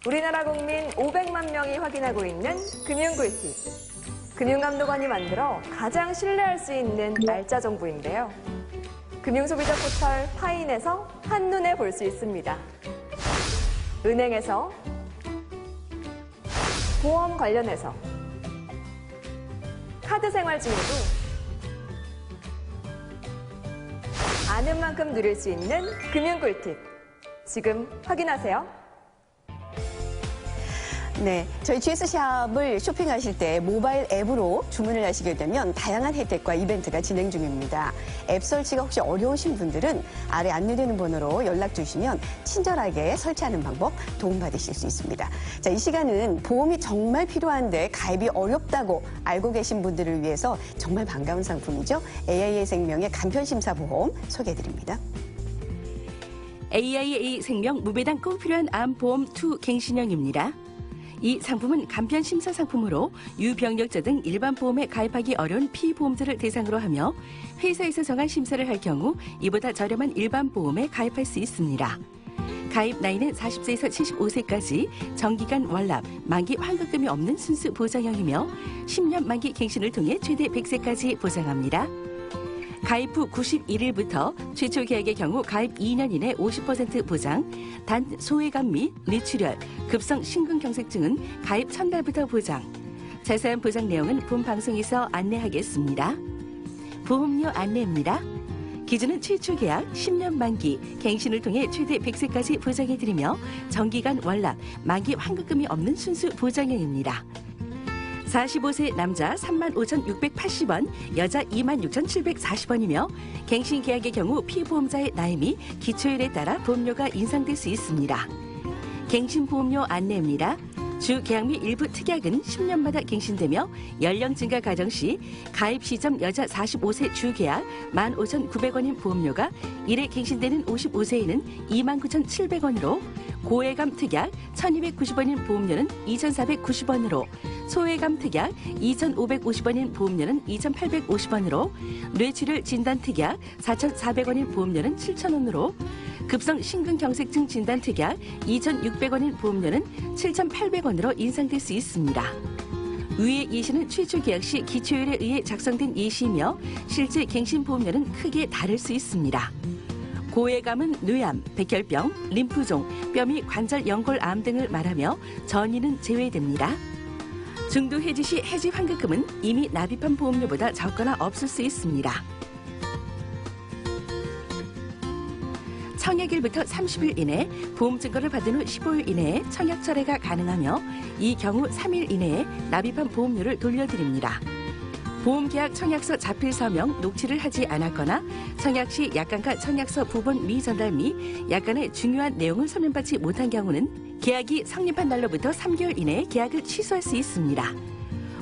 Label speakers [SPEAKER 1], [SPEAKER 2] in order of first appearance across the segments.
[SPEAKER 1] 우리나라 국민 500만 명이 확인하고 있는 금융꿀팁. 금융감독원이 만들어 가장 신뢰할 수 있는 날짜 정보인데요. 금융소비자 포털 파인에서 한눈에 볼 수 있습니다. 은행에서, 보험 관련해서, 카드 생활 중에도 아는 만큼 누릴 수 있는 금융꿀팁. 지금 확인하세요.
[SPEAKER 2] 네, 저희 GS샵을 쇼핑하실 때 모바일 앱으로 주문을 하시게 되면 다양한 혜택과 이벤트가 진행 중입니다. 앱 설치가 혹시 어려우신 분들은 아래 안내되는 번호로 연락 주시면 친절하게 설치하는 방법 도움받으실 수 있습니다. 자, 이 시간은 보험이 정말 필요한데 가입이 어렵다고 알고 계신 분들을 위해서 정말 반가운 상품이죠. AIA 생명의 간편심사보험 소개해드립니다.
[SPEAKER 3] AIA 생명 무배당 꼭 필요한 암보험 2 갱신형입니다. 이 상품은 간편심사 상품으로 유병력자 등 일반 보험에 가입하기 어려운 피보험자를 대상으로 하며 회사에서 정한 심사를 할 경우 이보다 저렴한 일반 보험에 가입할 수 있습니다. 가입 나이는 40세에서 75세까지 정기간 월납, 만기 환급금이 없는 순수 보장형이며 10년 만기 갱신을 통해 최대 100세까지 보장합니다. 가입 후 91일부터 최초 계약의 경우 가입 2년 이내 50% 보장, 단 소외감 및 뇌출혈, 급성 심근경색증은 가입 첫날부터 보장. 자세한 보장 내용은 본 방송에서 안내하겠습니다. 보험료 안내입니다. 기준은 최초 계약, 10년 만기, 갱신을 통해 최대 100세까지 보장해드리며 정기간 월납, 만기 환급금이 없는 순수 보장형입니다. 45세 남자 35,680원, 여자 26,740원이며 갱신 계약의 경우 피보험자의 나이 및 기초율에 따라 보험료가 인상될 수 있습니다. 갱신 보험료 안내입니다. 주 계약 및 일부 특약은 10년마다 갱신되며 연령 증가 가정 시 가입 시점 여자 45세 주 계약 15,900원인 보험료가 1회 갱신되는 55세에는 29,700원으로 고해감 특약 1,290원인 보험료는 2,490원으로 소외감 특약 2,550원인 보험료는 2,850원으로 뇌출혈 진단 특약 4,400원인 보험료는 7,000원으로 급성 심근경색증 진단 특약 2,600원인 보험료는 7,800원으로 인상될 수 있습니다. 위의 예시는 최초 계약 시 기초율에 의해 작성된 예시이며 실제 갱신 보험료는 크게 다를 수 있습니다. 고해감은 뇌암, 백혈병, 림프종, 뼈 및 관절 연골암 등을 말하며 전이는 제외됩니다. 중도 해지 시 해지 환급금은 이미 납입한 보험료보다 적거나 없을 수 있습니다. 청약일부터 30일 이내, 보험 증거를 받은 후 15일 이내에 청약 철회가 가능하며 이 경우 3일 이내에 납입한 보험료를 돌려드립니다. 보험계약 청약서 자필 서명, 녹취를 하지 않았거나 청약 시 약관과 청약서 부본 미전달 및 약관의 중요한 내용을 서면받지 못한 경우는 계약이 성립한 날로부터 3개월 이내에 계약을 취소할 수 있습니다.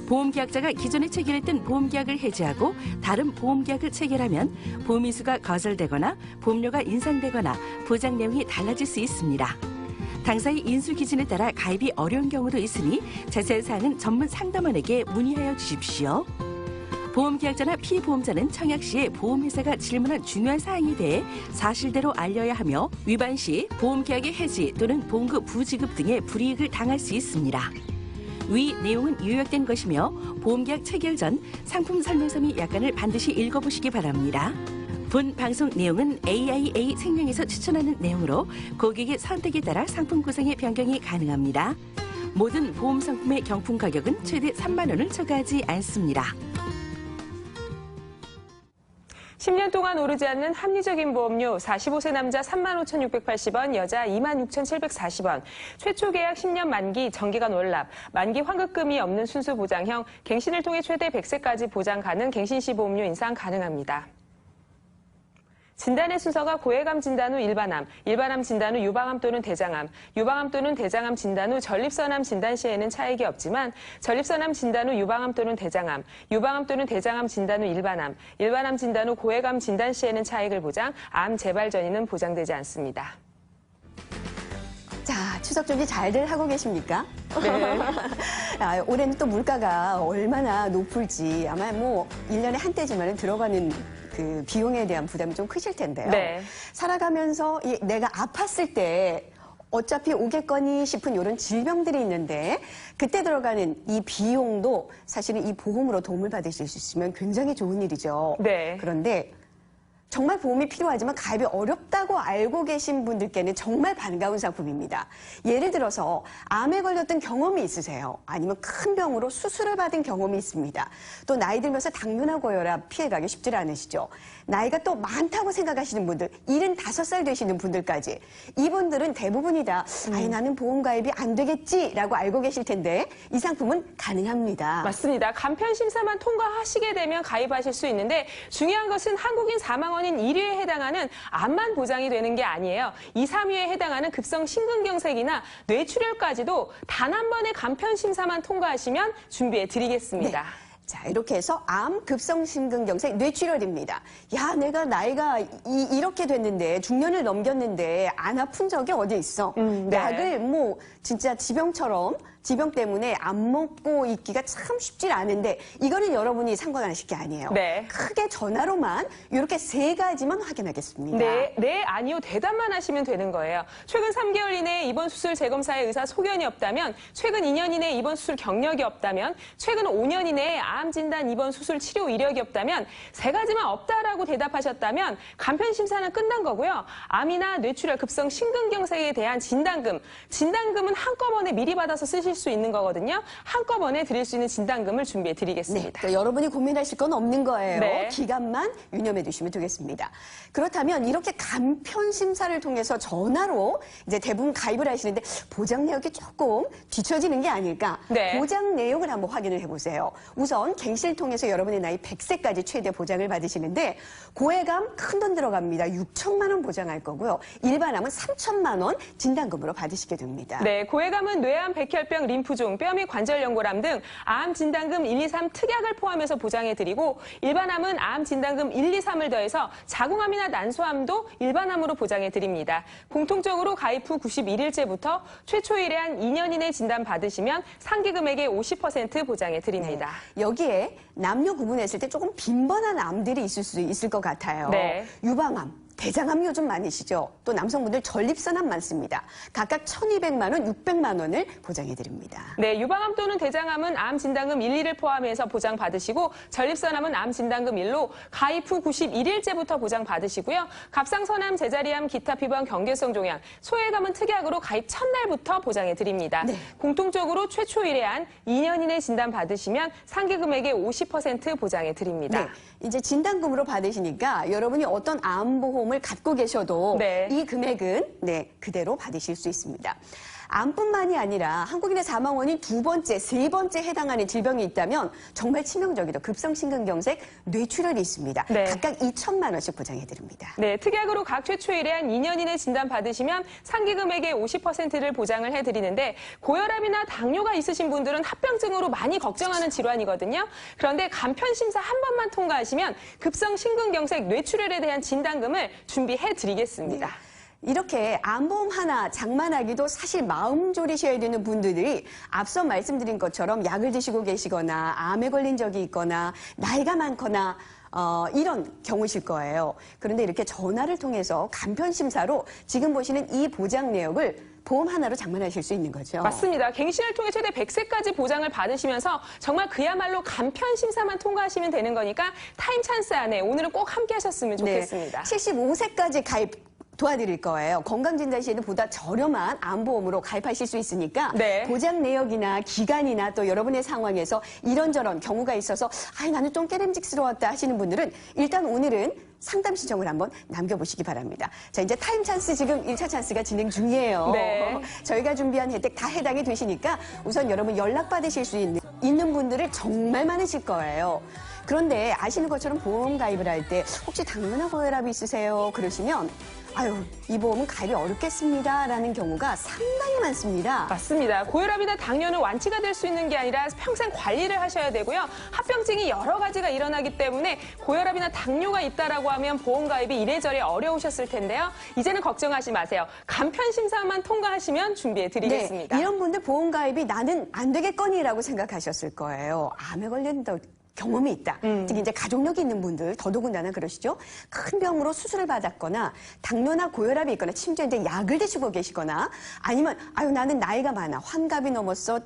[SPEAKER 3] 보험계약자가 기존에 체결했던 보험계약을 해지하고 다른 보험계약을 체결하면 보험인수가 거절되거나 보험료가 인상되거나 보장 내용이 달라질 수 있습니다. 당사의 인수 기준에 따라 가입이 어려운 경우도 있으니 자세한 사항은 전문 상담원에게 문의하여 주십시오. 보험계약자나 피보험자는 청약 시에 보험회사가 질문한 중요한 사항에 대해 사실대로 알려야 하며 위반 시 보험계약의 해지 또는 보험금 부지급 등의 불이익을 당할 수 있습니다. 위 내용은 요약된 것이며 보험계약 체결 전 상품 설명서 및 약관을 반드시 읽어보시기 바랍니다. 본 방송 내용은 AIA 생명에서 추천하는 내용으로 고객의 선택에 따라 상품 구성의 변경이 가능합니다. 모든 보험 상품의 경품 가격은 최대 3만 원을 초과하지 않습니다.
[SPEAKER 4] 10년 동안 오르지 않는 합리적인 보험료 45세 남자 35,680원, 여자 26,740원. 최초 계약 10년 만기, 정기간 월납, 만기 환급금이 없는 순수 보장형, 갱신을 통해 최대 100세까지 보장 가능 갱신 시 보험료 인상 가능합니다. 진단의 순서가 고해감 진단 후 일반암, 일반암 진단 후 유방암 또는 대장암, 유방암 또는 대장암 진단 후 전립선암 진단 시에는 차이가 없지만 전립선암 진단 후 유방암 또는 대장암, 유방암 또는 대장암 진단 후 일반암, 일반암 진단 후 고해감 진단 시에는 차익을 보장, 암 재발 전이는 보장되지 않습니다.
[SPEAKER 2] 자, 추석 준비 잘들 하고 계십니까?
[SPEAKER 4] 네.
[SPEAKER 2] 올해는 또 물가가 얼마나 높을지 아마 뭐 1년에 한때지만 들어가는 그 비용에 대한 부담이 좀 크실 텐데요.
[SPEAKER 4] 네.
[SPEAKER 2] 살아가면서 내가 아팠을 때 어차피 오겠거니 싶은 이런 질병들이 있는데 그때 들어가는 이 비용도 사실은 이 보험으로 도움을 받으실 수 있으면 굉장히 좋은 일이죠.
[SPEAKER 4] 네.
[SPEAKER 2] 그런데 정말 보험이 필요하지만 가입이 어렵다고 알고 계신 분들께는 정말 반가운 상품입니다. 예를 들어서 암에 걸렸던 경험이 있으세요. 아니면 큰 병으로 수술을 받은 경험이 있습니다. 또 나이 들면서 당뇨나 고혈압 피해가기 쉽지 않으시죠. 나이가 또 많다고 생각하시는 분들, 75살 되시는 분들까지 이분들은 대부분이 다 아니 나는 보험 가입이 안 되겠지라고 알고 계실 텐데 이 상품은 가능합니다.
[SPEAKER 4] 맞습니다. 간편 심사만 통과하시게 되면 가입하실 수 있는데 중요한 것은 한국인 사망원인 1위에 해당하는 암만 보장이 되는 게 아니에요. 2, 3위에 해당하는 급성 심근경색이나 뇌출혈까지도 단 한 번의 간편 심사만 통과하시면 준비해 드리겠습니다.
[SPEAKER 2] 네. 자, 이렇게 해서 암, 급성 심근경색, 뇌출혈입니다. 야, 내가 나이가 이렇게 됐는데 중년을 넘겼는데 안 아픈 적이 어디 있어?
[SPEAKER 4] 네.
[SPEAKER 2] 약을 뭐 진짜 지병 때문에 안 먹고 있기가 참 쉽지 않은데 이거는 여러분이 상관하실 게 아니에요.
[SPEAKER 4] 네.
[SPEAKER 2] 크게 전화로만 이렇게 3가지만 확인하겠습니다.
[SPEAKER 4] 네, 네, 아니요, 대답만 하시면 되는 거예요. 최근 3개월 이내에 입원 수술 재검사에 의사 소견이 없다면, 최근 2년 이내에 입원 수술 경력이 없다면, 최근 5년 이내에 암 진단 입원 수술 치료 이력이 없다면, 3가지만 없다라고 대답하셨다면 간편 심사는 끝난 거고요. 암이나 뇌출혈, 급성 심근경색에 대한 진단금은 한꺼번에 미리 받아서 쓰실 수 있는 거거든요. 한꺼번에 드릴 수 있는 진단금을 준비해 드리겠습니다.
[SPEAKER 2] 네, 여러분이 고민하실 건 없는 거예요.
[SPEAKER 4] 네.
[SPEAKER 2] 기간만 유념해 두시면 되겠습니다. 그렇다면 이렇게 간편 심사를 통해서 전화로 이제 대부분 가입을 하시는데 보장 내역이 조금 뒤처지는 게 아닐까?
[SPEAKER 4] 네.
[SPEAKER 2] 보장 내용을 한번 확인을 해보세요. 우선 갱신을 통해서 여러분의 나이 100세까지 최대 보장을 받으시는데 고해감 큰 돈 들어갑니다. 6천만 원 보장할 거고요. 일반암은 3천만 원 진단금으로 받으시게 됩니다.
[SPEAKER 4] 네, 고해감은 뇌암, 백혈병, 림프종, 뼈 및 관절연골암 등 암 진단금 1, 2, 3 특약을 포함해서 보장해드리고 일반암은 암 진단금 1, 2, 3을 더해서 자궁암이나 난소암도 일반암으로 보장해드립니다. 공통적으로 가입 후 91일째부터 최초 1회 2년 이내 진단 받으시면 상기 금액의 50% 보장해드립니다.
[SPEAKER 2] 여기에 남녀 구분했을 때 조금 빈번한 암들이 있을 수 있을 것 같아요.
[SPEAKER 4] 네.
[SPEAKER 2] 유방암, 대장암 요즘 많으시죠? 또 남성분들 전립선암 많습니다. 각각 1,200만 원, 600만 원을 보장해드립니다.
[SPEAKER 4] 네, 유방암 또는 대장암은 암 진단금 1, 2를 포함해서 보장받으시고 전립선암은 암 진단금 1로 가입 후 91일째부터 보장받으시고요. 갑상선암, 제자리암, 기타 피부암, 경계성 종양, 소외감은 특약으로 가입 첫날부터 보장해드립니다.
[SPEAKER 2] 네.
[SPEAKER 4] 공통적으로 최초 1회 2년 이내 진단 받으시면 상기 금액의 50% 보장해드립니다.
[SPEAKER 2] 네, 이제 진단금으로 받으시니까 여러분이 어떤 암보험을 갖고 계셔도
[SPEAKER 4] 네.
[SPEAKER 2] 이 금액은 그대로 받으실 수 있습니다. 암뿐만이 아니라 한국인의 사망 원인 2번째, 3번째 해당하는 질병이 있다면 정말 치명적이죠. 급성심근경색, 뇌출혈이 있습니다.
[SPEAKER 4] 네.
[SPEAKER 2] 각각 2천만 원씩 보장해드립니다.
[SPEAKER 4] 네, 특약으로 각 최초 1회 2년 이내 진단 받으시면 상기 금액의 50%를 보장을 해드리는데 고혈압이나 당뇨가 있으신 분들은 합병증으로 많이 걱정하는 질환이거든요. 그런데 간편 심사 한 번만 통과하시면 급성 심근경색 뇌출혈에 대한 진단금을 준비해드리겠습니다.
[SPEAKER 2] 이렇게 암보험 하나 장만하기도 사실 마음 졸이셔야 되는 분들이 앞서 말씀드린 것처럼 약을 드시고 계시거나 암에 걸린 적이 있거나 나이가 많거나 이런 경우실 거예요. 그런데 이렇게 전화를 통해서 간편 심사로 지금 보시는 이 보장 내역을 보험 하나로 장만하실 수 있는 거죠.
[SPEAKER 4] 맞습니다. 갱신을 통해 최대 100세까지 보장을 받으시면서 정말 그야말로 간편 심사만 통과하시면 되는 거니까 타임 찬스 안에 오늘은 꼭 함께 하셨으면 좋겠습니다.
[SPEAKER 2] 75세까지 가입 도와드릴 거예요. 건강진단 시에는 보다 저렴한 암보험으로 가입하실 수 있으니까
[SPEAKER 4] 네.
[SPEAKER 2] 보장 내역이나 기간이나 또 여러분의 상황에서 이런저런 경우가 있어서 나는 좀 깨름직스러웠다 하시는 분들은 일단 오늘은 상담 신청을 한번 남겨보시기 바랍니다. 자, 이제 타임 찬스 지금 1차 찬스가 진행 중이에요.
[SPEAKER 4] 네.
[SPEAKER 2] 저희가 준비한 혜택 다 해당이 되시니까 우선 여러분 연락받으실 수 있는 분들을 정말 많으실 거예요. 그런데 아시는 것처럼 보험 가입을 할 때 혹시 당뇨나 고혈압이 있으세요? 그러시면 이 보험은 가입이 어렵겠습니다라는 경우가 상당히 많습니다.
[SPEAKER 4] 맞습니다. 고혈압이나 당뇨는 완치가 될 수 있는 게 아니라 평생 관리를 하셔야 되고요. 합병증이 여러 가지가 일어나기 때문에 고혈압이나 당뇨가 있다라고 하면 보험 가입이 이래저래 어려우셨을 텐데요. 이제는 걱정하지 마세요. 간편 심사만 통과하시면 준비해 드리겠습니다.
[SPEAKER 2] 네, 이런 분들 보험 가입이 나는 안 되겠거니라고 생각하셨을 거예요. 암에 걸린다. 경험이 있다. 특히 이제 가족력이 있는 분들 더더군다나 그러시죠. 큰 병으로 수술을 받았거나 당뇨나 고혈압이 있거나 심지어 이제 약을 드시고 계시거나 아니면 아유 나는 나이가 많아 환갑이 넘었어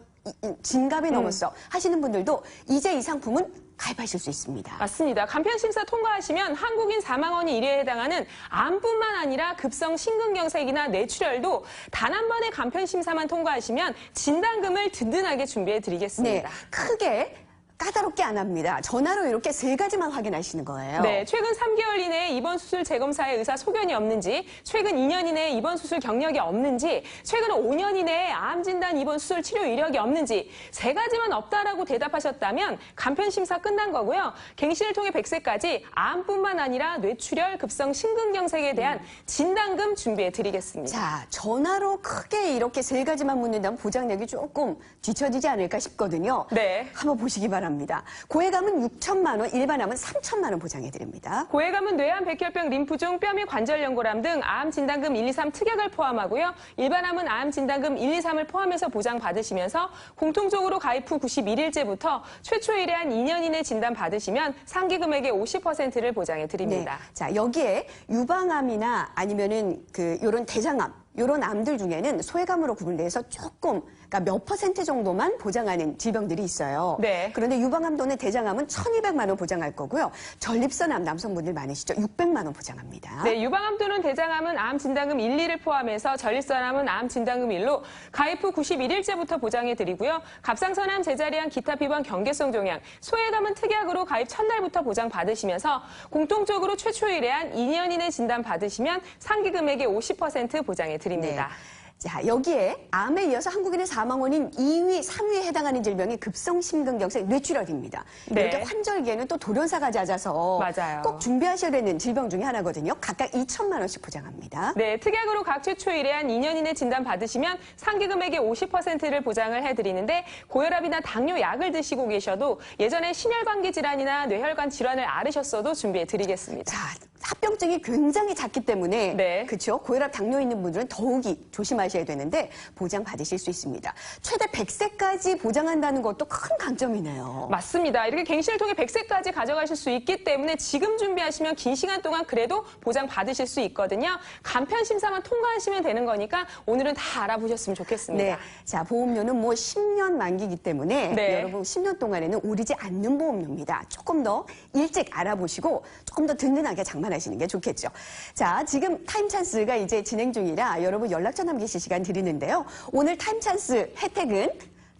[SPEAKER 2] 진갑이 넘었어 하시는 분들도 이제 이 상품은 가입하실 수 있습니다.
[SPEAKER 4] 맞습니다. 간편심사 통과하시면 한국인 사망원이 1위에 해당하는 암뿐만 아니라 급성 심근경색이나 뇌출혈도 단 한 번의 간편심사만 통과하시면 진단금을 든든하게 준비해 드리겠습니다.
[SPEAKER 2] 네, 크게 까다롭게 안 합니다. 전화로 이렇게 3가지만 확인하시는 거예요.
[SPEAKER 4] 네, 최근 3개월 이내에 입원 수술 재검사에 의사 소견이 없는지, 최근 2년 이내에 입원 수술 경력이 없는지, 최근 5년 이내에 암 진단 입원 수술 치료 이력이 없는지 3가지만 없다라고 대답하셨다면 간편 심사 끝난 거고요. 갱신을 통해 100세까지 암뿐만 아니라 뇌출혈, 급성 심근경색에 대한 진단금 준비해 드리겠습니다.
[SPEAKER 2] 자, 전화로 크게 이렇게 3가지만 묻는다면 보장력이 조금 뒤처지지 않을까 싶거든요.
[SPEAKER 4] 네.
[SPEAKER 2] 한번 보시기 바랍니다. 고해감은 6천만 원, 일반암은 3천만 원 보장해 드립니다.
[SPEAKER 4] 고해감은 뇌암, 백혈병, 림프종, 뼈 및 관절 연골암 등 암 진단금 1, 2, 3 특약을 포함하고요. 일반암은 암 진단금 1, 2, 3을 포함해서 보장 받으시면서 공통적으로 가입 후 91일째부터 최초 의뢰한 2년 이내 진단 받으시면 상기 금액의 50%를 보장해 드립니다.
[SPEAKER 2] 네. 자, 여기에 유방암이나 아니면은 요런 대장암 이런 암들 중에는 소외감으로 구분돼서 조금 그러니까 몇 % 정도만 보장하는 질병들이 있어요.
[SPEAKER 4] 네.
[SPEAKER 2] 그런데 유방암 또는 대장암은 1,200만 원 보장할 거고요. 전립선암 남성분들 많으시죠? 600만 원 보장합니다.
[SPEAKER 4] 네, 유방암 또는 대장암은 암 진단금 1, 2를 포함해서 전립선암은 암 진단금 1로 가입 후 91일째부터 보장해 드리고요. 갑상선암, 제자리암, 기타 피부암, 경계성 종양, 소외감은 특약으로 가입 첫날부터 보장 받으시면서 공통적으로 최초 의뢰한 2년 이내 진단 받으시면 상기 금액의 50% 보장해 드립니다.
[SPEAKER 2] 네. 자, 여기에 암에 이어서 한국인의 사망원인 2위, 3위에 해당하는 질병이 급성심근경색 뇌출혈입니다.
[SPEAKER 4] 네.
[SPEAKER 2] 이렇게 환절기에는 또 돌연사가 잦아서
[SPEAKER 4] 맞아요.
[SPEAKER 2] 꼭 준비하셔야 되는 질병 중에 하나거든요. 각각 2천만 원씩 보장합니다.
[SPEAKER 4] 네, 특약으로 각 최초 의뢰한 2년 이내 진단 받으시면 상기 금액의 50%를 보장을 해드리는데 고혈압이나 당뇨 약을 드시고 계셔도 예전에 심혈관계 질환이나 뇌혈관 질환을 앓으셨어도 준비해 드리겠습니다.
[SPEAKER 2] 자, 합병증이 굉장히 작기 때문에
[SPEAKER 4] 네.
[SPEAKER 2] 그렇죠. 고혈압, 당뇨 있는 분들은 더욱이 조심하셔야 되는데 보장 받으실 수 있습니다. 최대 100세까지 보장한다는 것도 큰 강점이네요.
[SPEAKER 4] 맞습니다. 이렇게 갱신을 통해 100세까지 가져가실 수 있기 때문에 지금 준비하시면 긴 시간 동안 그래도 보장 받으실 수 있거든요. 간편 심사만 통과하시면 되는 거니까 오늘은 다 알아보셨으면 좋겠습니다.
[SPEAKER 2] 네. 자, 보험료는 뭐 10년 만기이기 때문에
[SPEAKER 4] 네.
[SPEAKER 2] 여러분 10년 동안에는 오르지 않는 보험료입니다. 조금 더 일찍 알아보시고 조금 더 든든하게 장만하시는 게 좋겠죠. 자, 지금 타임 찬스가 이제 진행 중이라 여러분 연락처 남기실 시간 드리는데요. 오늘 타임 찬스 혜택은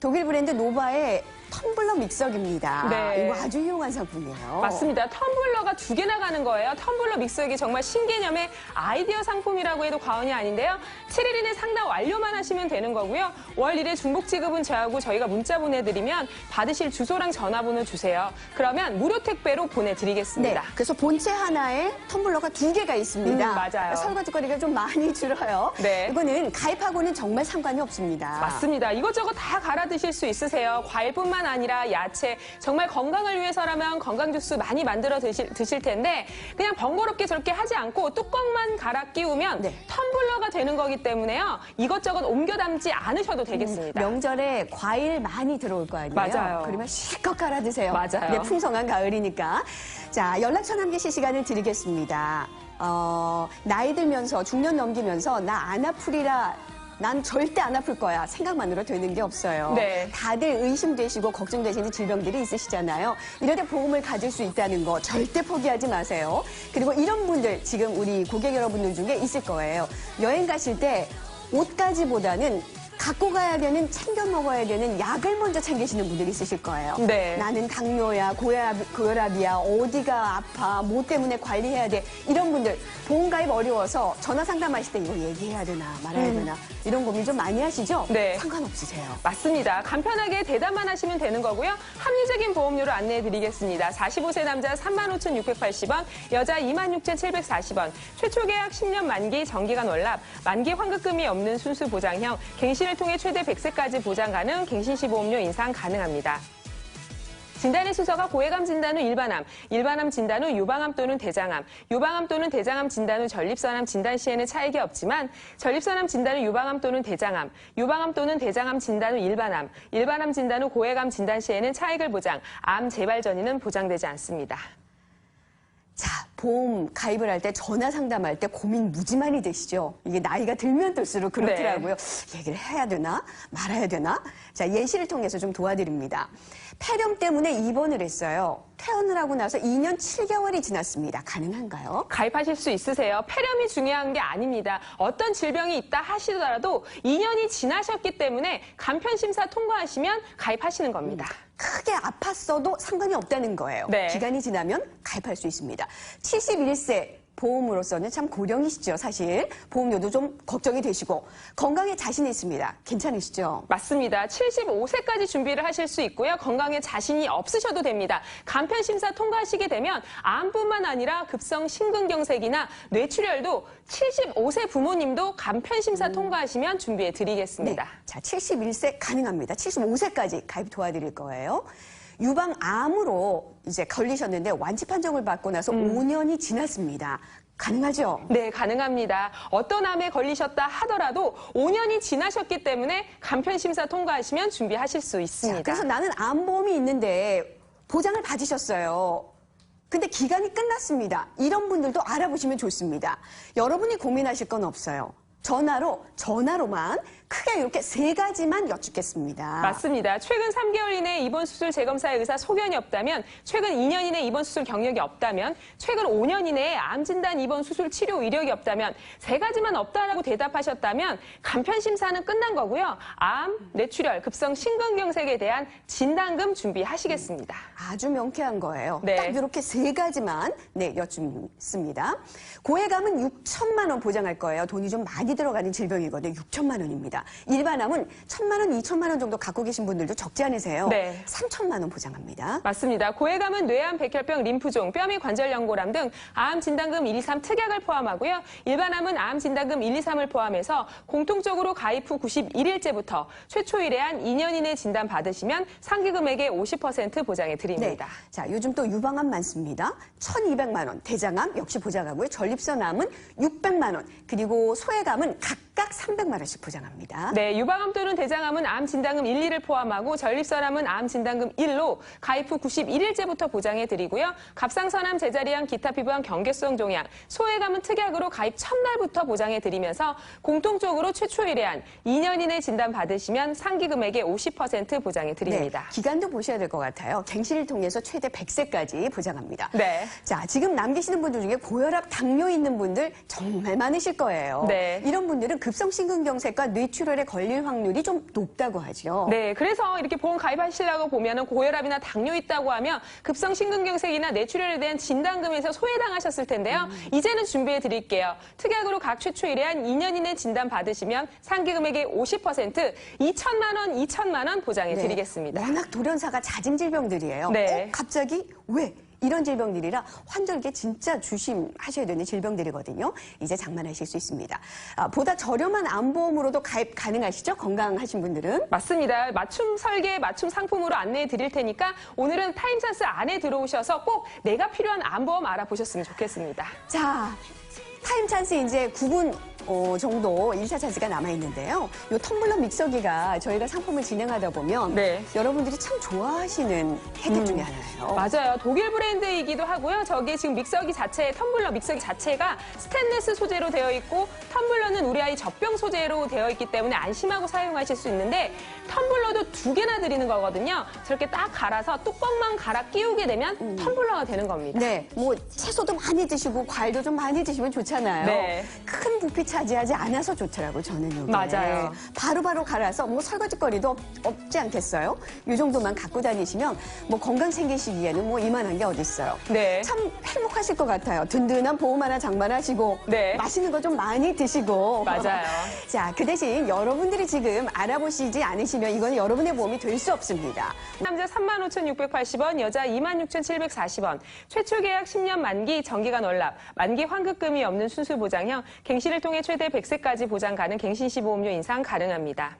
[SPEAKER 2] 독일 브랜드 노바의 텀블러 믹서기입니다.
[SPEAKER 4] 네.
[SPEAKER 2] 이거 아주 유용한 상품이에요.
[SPEAKER 4] 맞습니다. 텀블러가 2개나 가는 거예요. 텀블러 믹서기 정말 신개념의 아이디어 상품이라고 해도 과언이 아닌데요. 7일 이내 상담 완료만 하시면 되는 거고요. 월 1회 중복 지급은 저하고 저희가 문자 보내드리면 받으실 주소랑 전화번호 주세요. 그러면 무료 택배로
[SPEAKER 2] 네.
[SPEAKER 4] 보내드리겠습니다.
[SPEAKER 2] 그래서 본체 하나에 텀블러가 2개가 있습니다.
[SPEAKER 4] 맞아요.
[SPEAKER 2] 설거지거리가 좀 많이 줄어요.
[SPEAKER 4] 네.
[SPEAKER 2] 이거는 가입하고는 정말 상관이 없습니다.
[SPEAKER 4] 맞습니다. 이것저것 다 갈아 드실 수 있으세요. 과일뿐만 아니라 야채, 정말 건강을 위해서라면 건강 주스 많이 만들어 드실 텐데 그냥 번거롭게 저렇게 하지 않고 뚜껑만 갈아 끼우면
[SPEAKER 2] 네.
[SPEAKER 4] 텀블러가 되는 거기 때문에요. 이것저것 옮겨 담지 않으셔도 되겠습니다.
[SPEAKER 2] 명절에 과일 많이 들어올 거 아니에요?
[SPEAKER 4] 맞아요.
[SPEAKER 2] 그러면 실컷 갈아 드세요.
[SPEAKER 4] 맞아요.
[SPEAKER 2] 네, 풍성한 가을이니까. 자, 연락처 남기실 시간을 드리겠습니다. 나이 들면서 중년 넘기면서 나 안 아프리라 난 절대 안 아플 거야. 생각만으로 되는 게 없어요.
[SPEAKER 4] 네.
[SPEAKER 2] 다들 의심되시고 걱정되시는 질병들이 있으시잖아요. 이럴 때 보험을 가질 수 있다는 거 절대 포기하지 마세요. 그리고 이런 분들 지금 우리 고객 여러분들 중에 있을 거예요. 여행 가실 때 옷가지보다는 갖고 가야 되는, 챙겨 먹어야 되는 약을 먼저 챙기시는 분들이 있으실 거예요.
[SPEAKER 4] 네.
[SPEAKER 2] 나는 당뇨야, 고혈압이야, 어디가 아파, 뭐 때문에 관리해야 돼. 이런 분들 보험 가입 어려워서 전화 상담하실 때 이거 얘기해야 되나 말아야 되나 이런 고민 좀 많이 하시죠?
[SPEAKER 4] 네.
[SPEAKER 2] 상관없으세요.
[SPEAKER 4] 맞습니다. 간편하게 대답만 하시면 되는 거고요. 합리적인 보험료를 안내해 드리겠습니다. 45세 남자 35,680원, 여자 26,740원, 최초 계약 10년 만기, 정기간 월납, 만기 환급금이 없는 순수 보장형, 갱신을 통해 최대 100세까지 보장 가능, 갱신시 보험료 인상 가능합니다. 진단의 순서가 고해감 진단 후 일반암, 일반암 진단 후 유방암 또는 대장암, 유방암 또는 대장암 진단 후 전립선암 진단 시에는 차이가 없지만 전립선암 진단 후 유방암 또는 대장암, 유방암 또는 대장암 진단 후 일반암, 일반암 진단 후 고해감 진단 시에는 차익을 보장, 암 재발 전이는 보장되지 않습니다.
[SPEAKER 2] 자, 보험 가입을 할 때 전화 상담할 때 고민 무지 많이 되시죠? 이게 나이가 들면 들수록 그렇더라고요. 얘기를 해야 되나? 말아야 되나? 자, 예시를 통해서 좀 도와드립니다. 폐렴 때문에 입원을 했어요. 퇴원을 하고 나서 2년 7개월이 지났습니다. 가능한가요?
[SPEAKER 4] 가입하실 수 있으세요. 폐렴이 중요한 게 아닙니다. 어떤 질병이 있다 하시더라도 2년이 지나셨기 때문에 간편심사 통과하시면 가입하시는 겁니다.
[SPEAKER 2] 크게 아팠어도 상관이 없다는 거예요.
[SPEAKER 4] 네.
[SPEAKER 2] 기간이 지나면 가입할 수 있습니다. 71세 보험으로서는 참 고령이시죠, 사실. 보험료도 좀 걱정이 되시고 건강에 자신이 있습니다. 괜찮으시죠?
[SPEAKER 4] 맞습니다. 75세까지 준비를 하실 수 있고요. 건강에 자신이 없으셔도 됩니다. 간편심사 통과하시게 되면 암뿐만 아니라 급성 심근경색이나 뇌출혈도 75세 부모님도 간편심사 통과하시면 준비해 드리겠습니다.
[SPEAKER 2] 자, 71세 가능합니다. 75세까지 가입 도와드릴 거예요. 유방암으로 이제 걸리셨는데 완치 판정을 받고 나서 5년이 지났습니다. 가능하죠?
[SPEAKER 4] 네, 가능합니다. 어떤 암에 걸리셨다 하더라도 5년이 지나셨기 때문에 간편심사 통과하시면 준비하실 수 있습니다.
[SPEAKER 2] 자, 그래서 나는 암보험이 있는데 보장을 받으셨어요. 근데 기간이 끝났습니다. 이런 분들도 알아보시면 좋습니다. 여러분이 고민하실 건 없어요. 전화로만 크게 이렇게 3가지만 여쭙겠습니다.
[SPEAKER 4] 맞습니다. 최근 3개월 이내에 입원 수술 재검사의 의사 소견이 없다면, 최근 2년 이내에 입원 수술 경력이 없다면, 최근 5년 이내에 암 진단 입원 수술 치료 이력이 없다면 3가지만 없다라고 대답하셨다면 간편 심사는 끝난 거고요. 암, 뇌출혈, 급성 심근경색에 대한 진단금 준비하시겠습니다.
[SPEAKER 2] 아주 명쾌한 거예요.
[SPEAKER 4] 네.
[SPEAKER 2] 딱 이렇게 3가지만 여쭙습니다. 고해감은 6천만 원 보장할 거예요. 돈이 좀 많이 들어가는 질병이거든요. 6천만 원입니다. 일반암은 1천만 원, 2천만 원 정도 갖고 계신 분들도 적지 않으세요.
[SPEAKER 4] 네.
[SPEAKER 2] 3천만 원 보장합니다.
[SPEAKER 4] 맞습니다. 고해감은 뇌암, 백혈병, 림프종, 뼈 및 관절연골암 등 암 진단금 1, 2, 3 특약을 포함하고요. 일반암은 암 진단금 1, 2, 3을 포함해서 공통적으로 가입 후 91일째부터 최초 일에한 2년 이내 진단 받으시면 상기 금액의 50% 보장해 드립니다.
[SPEAKER 2] 네. 자, 요즘 또 유방암 많습니다. 1,200만 원, 대장암 역시 보장하고요. 전립선암은 600만 원, 그리고 소해감은 각각 300만 원씩 보장합니다.
[SPEAKER 4] 네, 유방암 또는 대장암은 암 진단금 1, 2를 포함하고 전립선암은 암 진단금 1로 가입 후 91일째부터 보장해 드리고요. 갑상선암, 제자리암, 기타 피부암, 경계성 종양, 소해감은 특약으로 가입 첫날부터 보장해 드리면서 공통적으로 최초 일에한 2년 이내 진단 받으시면 상기 금액의 50% 보장해 드립니다.
[SPEAKER 2] 네, 기간도 보셔야 될 것 같아요. 갱신을 통해서 최대 100세까지 보장합니다.
[SPEAKER 4] 네.
[SPEAKER 2] 자, 지금 남기시는 분들 중에 고혈압, 당뇨 있는 분들 정말 많으실 거예요.
[SPEAKER 4] 네.
[SPEAKER 2] 이런 분들은 급성심근경색과 뇌출혈에 걸릴 확률이 좀 높다고 하죠.
[SPEAKER 4] 네, 그래서 이렇게 보험 가입하시려고 보면은 고혈압이나 당뇨 있다고 하면 급성 심근경색이나 뇌출혈에 대한 진단금에서 소외당하셨을 텐데요. 이제는 준비해 드릴게요. 특약으로 각 최초 일에한 2년 이내 진단 받으시면 상기 금액의 50% 2천만 원, 2천만 원 보장해
[SPEAKER 2] 네.
[SPEAKER 4] 드리겠습니다.
[SPEAKER 2] 워낙 돌연사가 잦은 질병들이에요.
[SPEAKER 4] 네.
[SPEAKER 2] 갑자기 왜? 이런 질병들이라 환절기에 진짜 조심하셔야 되는 질병들이거든요. 이제 장만하실 수 있습니다. 보다 저렴한 암보험으로도 가입 가능하시죠? 건강하신 분들은.
[SPEAKER 4] 맞습니다. 맞춤 설계, 맞춤 상품으로 안내해 드릴 테니까 오늘은 타임찬스 안에 들어오셔서 꼭 내가 필요한 암보험 알아보셨으면 좋겠습니다.
[SPEAKER 2] 자, 타임 찬스 이제 9분 정도 1차 찬스가 남아있는데요. 이 텀블러 믹서기가 저희가 상품을 진행하다 보면
[SPEAKER 4] 네.
[SPEAKER 2] 여러분들이 참 좋아하시는 혜택 중에 하나예요.
[SPEAKER 4] 맞아요. 독일 브랜드이기도 하고요. 저기 지금 믹서기 자체, 텀블러 믹서기 자체가 스테인리스 소재로 되어 있고 텀블러는 우리 아이 젖병 소재로 되어 있기 때문에 안심하고 사용하실 수 있는데 텀블러도 2개나 드리는 거거든요. 저렇게 딱 갈아서 뚜껑만 갈아 끼우게 되면 텀블러가 되는 겁니다.
[SPEAKER 2] 네, 뭐 채소도 많이 드시고 과일도 좀 많이 드시면 좋잖아요.
[SPEAKER 4] 네.
[SPEAKER 2] 큰 부피 차지하지 않아서 좋더라고요, 저는 이게.
[SPEAKER 4] 맞아요.
[SPEAKER 2] 바로바로 갈아서 뭐 설거지거리도 없지 않겠어요? 이 정도만 갖고 다니시면 뭐 건강 챙기시기에는 뭐 이만한 게 어딨어요.
[SPEAKER 4] 네.
[SPEAKER 2] 참 행복하실 것 같아요. 든든한 보험 하나 장만하시고
[SPEAKER 4] 네.
[SPEAKER 2] 맛있는 거 좀 많이 드시고.
[SPEAKER 4] 맞아요.
[SPEAKER 2] 자, 그 대신 여러분들이 지금 알아보시지 않으시면 이건 여러분의 보험이 될 수 없습니다.
[SPEAKER 4] 남자 35,680원, 여자 26,740원. 최초 계약 10년 만기, 정기간 월납, 만기 환급금이 없는 순수 보장형, 갱신을 통해 최대 100세까지 보장 가능 갱신시 보험료 인상 가능합니다.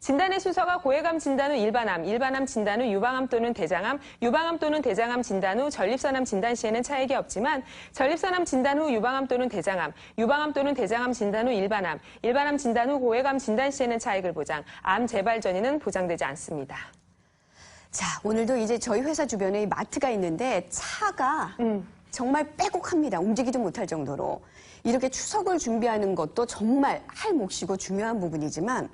[SPEAKER 4] 진단의 순서가 고해감 진단 후 일반암, 일반암 진단 후 유방암 또는 대장암, 유방암 또는 대장암 진단 후 전립선암 진단 시에는 차이가 없지만 전립선암 진단 후 유방암 또는 대장암, 유방암 또는 대장암 진단 후 일반암, 일반암 진단 후 고해감 진단 시에는 차익을 보장, 암 재발 전이는 보장되지 않습니다.
[SPEAKER 2] 자, 오늘도 이제 저희 회사 주변에 마트가 있는데 차가 정말 빼곡합니다. 움직이지 못할 정도로. 이렇게 추석을 준비하는 것도 정말 할 몫이고 중요한 부분이지만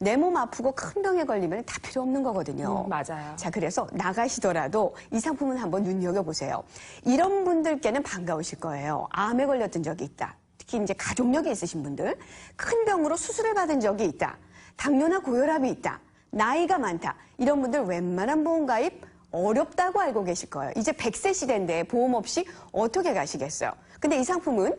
[SPEAKER 2] 내 몸 아프고 큰 병에 걸리면 다 필요 없는 거거든요.
[SPEAKER 4] 맞아요.
[SPEAKER 2] 자, 그래서 나가시더라도 이 상품은 한번 눈여겨보세요. 이런 분들께는 반가우실 거예요. 암에 걸렸던 적이 있다. 특히 이제 가족력이 있으신 분들, 큰 병으로 수술을 받은 적이 있다. 당뇨나 고혈압이 있다. 나이가 많다. 이런 분들 웬만한 보험 가입 어렵다고 알고 계실 거예요. 이제 100세 시대인데 보험 없이 어떻게 가시겠어요? 근데 이 상품은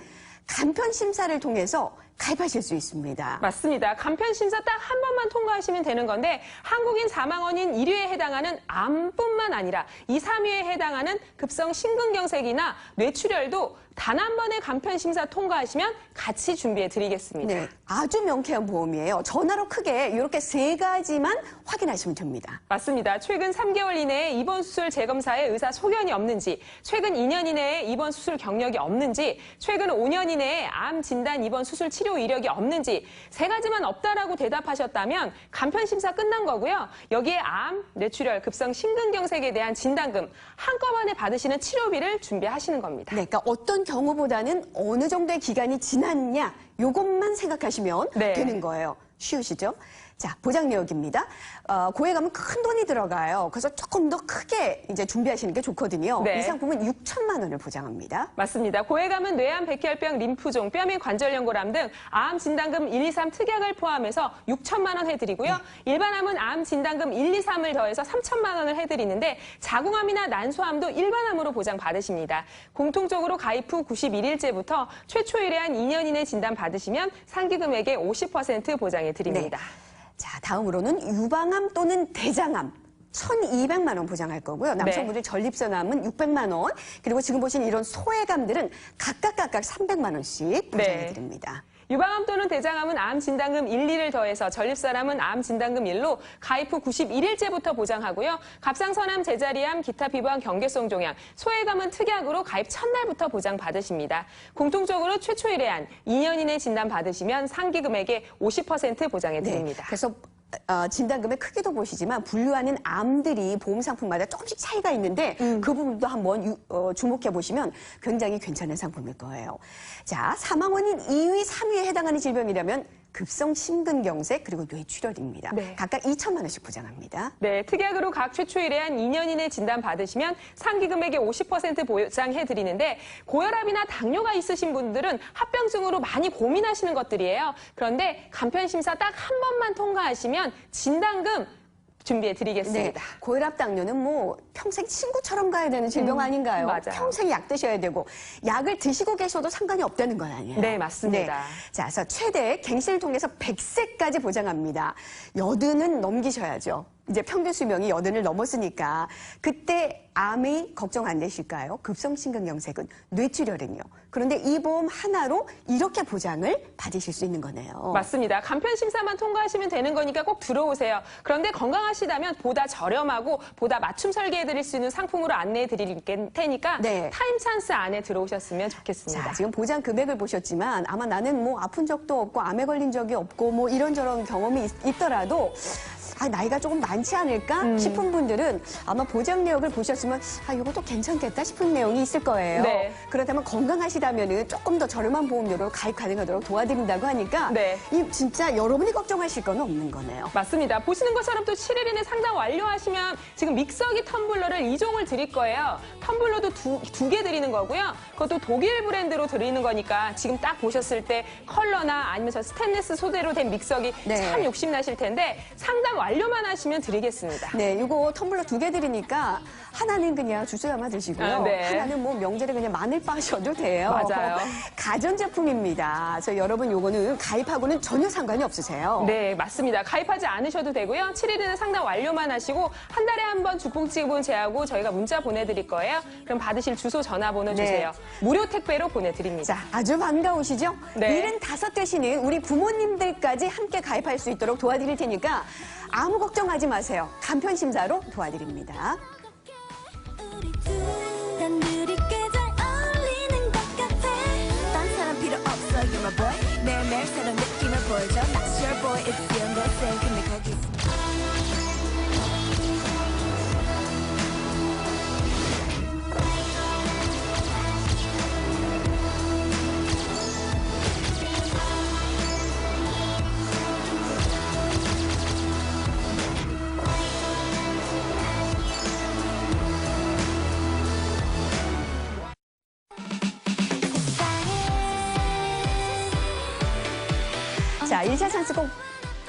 [SPEAKER 2] 간편 심사를 통해서 가입하실 수 있습니다.
[SPEAKER 4] 맞습니다. 간편 심사 딱 한 번만 통과하시면 되는 건데 한국인 사망원인 1위에 해당하는 암뿐만 아니라 2, 3위에 해당하는 급성 심근경색이나 뇌출혈도 단 한 번의 간편 심사 통과하시면 같이 준비해 드리겠습니다.
[SPEAKER 2] 네, 아주 명쾌한 보험이에요. 전화로 크게 이렇게 3가지만 확인하시면 됩니다.
[SPEAKER 4] 맞습니다. 최근 3개월 이내에 입원 수술 재검사에 의사 소견이 없는지, 최근 2년 이내에 입원 수술 경력이 없는지, 최근 5년 이내에 암 진단 입원 수술 치료 이력이 없는지 3가지만 없다라고 대답하셨다면 간편 심사 끝난 거고요. 여기에 암, 뇌출혈, 급성 심근경색에 대한 진단금 한꺼번에 받으시는 치료비를 준비하시는 겁니다.
[SPEAKER 2] 네, 그러니까 어떤 경우보다는 어느 정도의 기간이 지났냐 요것만 생각하시면
[SPEAKER 4] 네.
[SPEAKER 2] 되는 거예요. 쉬우시죠? 자, 보장 내역입니다. 고해감은 큰 돈이 들어가요. 그래서 조금 더 크게 이제 준비하시는 게 좋거든요.
[SPEAKER 4] 네.
[SPEAKER 2] 이 상품은 6천만 원을 보장합니다.
[SPEAKER 4] 맞습니다. 고해감은 뇌암, 백혈병, 림프종, 뼈 및 관절 연고람 등 암 진단금 1, 2, 3 특약을 포함해서 6천만 원 해드리고요. 일반암은 암 진단금 1, 2, 3을 더해서 3천만 원을 해드리는데 자궁암이나 난소암도 일반암으로 보장받으십니다. 공통적으로 가입 후 91일째부터 최초 의뢰한 2년 이내 진단 받으시면 상기금액의 50% 보장해 드립니다.
[SPEAKER 2] 자, 다음으로는 유방암 또는 대장암. 1,200만 원 보장할 거고요. 남성분들 전립선암은 600만 원. 그리고 지금 보신 이런 소외감들은 각각 300만 원씩 보장해 드립니다.
[SPEAKER 4] 유방암 또는 대장암은 암 진단금 1, 2를 더해서 전립선암은 암 진단금 1로 가입 후 91일째부터 보장하고요. 갑상선암, 제자리암, 기타 피부암, 경계성 종양, 소외감은 특약으로 가입 첫날부터 보장받으십니다. 공통적으로 최초 의뢰한 2년 이내 진단 받으시면 상기 금액의 50% 보장해 드립니다.
[SPEAKER 2] 네, 그래서 진단금의 크기도 보시지만 분류하는 암들이 보험 상품마다 조금씩 차이가 있는데 그 부분도 한번 주목해 보시면 굉장히 괜찮은 상품일 거예요. 자, 사망원인 2위, 3위에 해당하는 질병이라면 급성 심근경색 그리고 뇌출혈입니다.
[SPEAKER 4] 네.
[SPEAKER 2] 각각 2천만 원씩 보장합니다.
[SPEAKER 4] 네, 특약으로 각 최초 의뢰한 2년 이내 진단 받으시면 상기 금액의 50% 보장해 드리는데 고혈압이나 당뇨가 있으신 분들은 합병증으로 많이 고민하시는 것들이에요. 그런데 간편 심사 딱 한 번만 통과하시면 진단금 준비해 드리겠습니다.
[SPEAKER 2] 네, 고혈압 당뇨는 뭐 평생 친구처럼 가야 되는 질병 아닌가요?
[SPEAKER 4] 맞아요.
[SPEAKER 2] 평생 약 드셔야 되고 약을 드시고 계셔도 상관이 없다는 건 아니에요.
[SPEAKER 4] 네, 맞습니다.
[SPEAKER 2] 자, 그래서 최대 갱신을 통해서 100세까지 보장합니다. 80은 넘기셔야죠. 이제 평균 수명이 80을 넘었으니까 그때 암이 걱정 안 되실까요? 급성심근경색은, 뇌출혈은요. 그런데 이 보험 하나로 이렇게 보장을 받으실 수 있는 거네요.
[SPEAKER 4] 맞습니다. 간편 심사만 통과하시면 되는 거니까 꼭 들어오세요. 그런데 건강하시다면 보다 저렴하고 보다 맞춤 설계해 드릴 수 있는 상품으로 안내해 드릴 테니까
[SPEAKER 2] 네.
[SPEAKER 4] 타임 찬스 안에 들어오셨으면 좋겠습니다.
[SPEAKER 2] 자, 지금 보장 금액을 보셨지만 아마 나는 뭐 아픈 적도 없고 암에 걸린 적이 없고 뭐 이런저런 경험이 있더라도 나이가 조금 많지 않을까 싶은 분들은 아마 보장 내역을 보셨으면 이것도 괜찮겠다 싶은 내용이 있을 거예요.
[SPEAKER 4] 네.
[SPEAKER 2] 그렇다면 건강하시다면 조금 더 저렴한 보험료로 가입 가능하도록 도와드린다고 하니까
[SPEAKER 4] 네.
[SPEAKER 2] 이 진짜 여러분이 걱정하실 건 없는 거네요.
[SPEAKER 4] 맞습니다. 보시는 것처럼 또 7일 이내 상담 완료하시면 지금 믹서기 텀블러를 2종을 드릴 거예요. 텀블러도 두 개 드리는 거고요. 그것도 독일 브랜드로 드리는 거니까 지금 딱 보셨을 때 컬러나 아니면 저 스테인리스 소재로 된 믹서기
[SPEAKER 2] 네.
[SPEAKER 4] 참 욕심나실 텐데 상담 완료만 하시면 드리겠습니다.
[SPEAKER 2] 네, 이거 텀블러 2개 드리니까 하나는 그냥 주스 담아 드시고요.
[SPEAKER 4] 아, 네.
[SPEAKER 2] 하나는 뭐 명절에 그냥 마늘 빠셔도 돼요.
[SPEAKER 4] 맞아요.
[SPEAKER 2] 가전제품입니다. 여러분 요거는 가입하고는 전혀 상관이 없으세요.
[SPEAKER 4] 네, 맞습니다. 가입하지 않으셔도 되고요. 7일에는 상담 완료만 하시고 한 달에 한 번 죽봉지분 제하고 저희가 문자 보내드릴 거예요. 그럼 받으실 주소, 전화번호
[SPEAKER 2] 네.
[SPEAKER 4] 주세요. 무료 택배로 보내드립니다.
[SPEAKER 2] 자, 아주 반가우시죠?
[SPEAKER 4] 네.
[SPEAKER 2] 75 되시는 우리 부모님들까지 함께 가입할 수 있도록 도와드릴 테니까 아무 걱정하지 마세요. 간편 심사로 도와드립니다.
[SPEAKER 5] 단둘이 꽤 잘 어울리는 것 같아. 딴 사람 필요 없어, you're my boy. 매일매일 새로운 느낌을 보여줘. That's your boy, it's you, 내 생, 근데 거기 있어.
[SPEAKER 2] 자, 1차 찬스 꼭